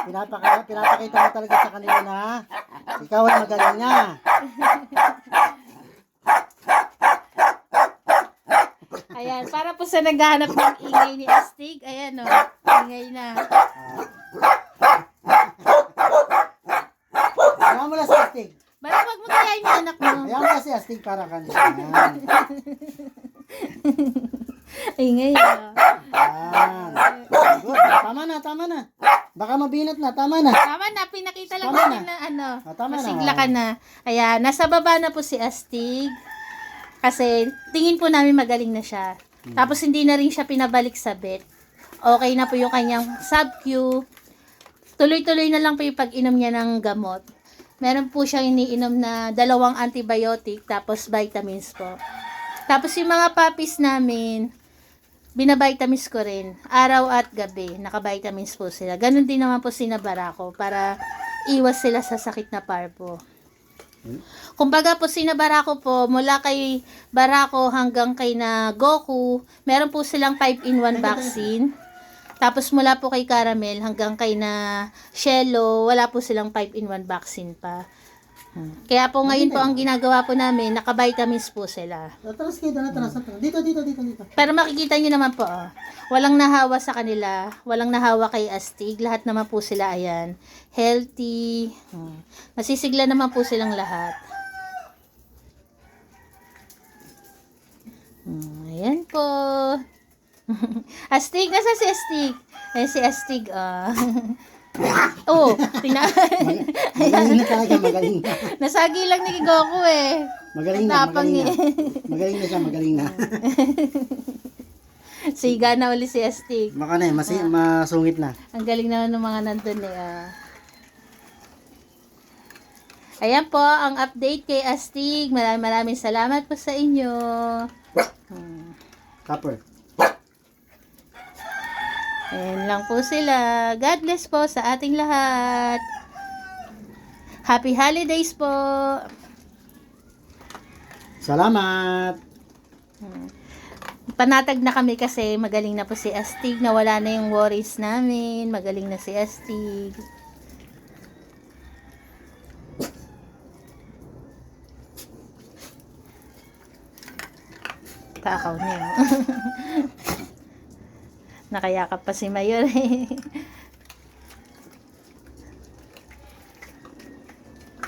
Pinapakita mo talaga sa kanila na ikaw ay magaling na. Ayan, para po sa naghahanap ng ingay ni Astig, ayan o, ingay na. Ayaw mo na si Astig. Ba't wag mo kayain yung anak mo? Ayaw mo na si Astig para kanina. Ingay o. Yan. Good. Tama na. Baka mabinat na, tama na. Tama na, pinakita lang Tama natin na. na ano, Tama na. masigla ka na. Ayan, nasa baba na po si Astig. Kasi tingin po namin magaling na siya. Tapos hindi na rin siya pinabalik sa vet. Okay na po yung kanyang sub-Q. Tuloy-tuloy na lang po yung pag-inom niya ng gamot. Meron po siyang iniinom na 2 antibiotic tapos vitamins po. Tapos yung mga puppies namin, binavitamins ko rin. Araw at gabi, naka-vitamins po sila. Ganon din naman po sina Barako para iwas sila sa sakit na parvo. Kumbaga po sina Barako po, mula kay Barako hanggang kay na Goku, meron po silang 5-in-1 vaccine. Tapos mula po kay Caramel hanggang kay na Shelo, wala po silang 5-in-1 vaccine pa. Kaya po ngayon po ang ginagawa po namin, naka-vitamins po sila. Atras kayo doon, atras. Dito. Pero makikita nyo naman po, walang nahawa sa kanila, walang nahawa kay Astig, lahat naman po sila, ayan, healthy, masisigla naman po silang lahat. Ayan po. Astig, nasa si Astig? Ayan si Astig, oh, Magaling na talaga, magaling na. nasagi lang ni Goku eh. Magaling na. Tapang eh. Magaling na siya, magaling na. Siga na uli si Astig. Baka na masungit na. Ang galing naman ng mga nandun eh. Ayan po, ang update kay Astig. Maraming salamat po sa inyo. Copper. Ayan lang po sila. God bless po sa ating lahat. Happy holidays po. Salamat. Panatag na kami kasi magaling na po si Astig. Nawala na yung worries namin. Magaling na si Astig. Takaw niya. Nakayakap pa si Mayor eh.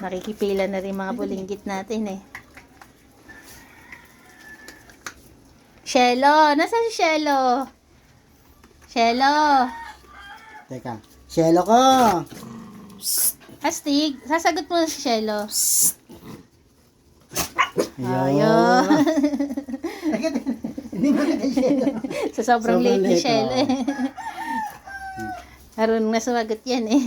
Nakikipila na rin mga bulinggit natin eh. Shelo! Nasaan si Shelo? Shelo! Teka. Shelo ko. Astig, sasagot mo na si Shelo. Ayun. Hindi mo na kay Shelo. Sa sobrang late ni late, Shelo eh. Harun na sumagot yan eh.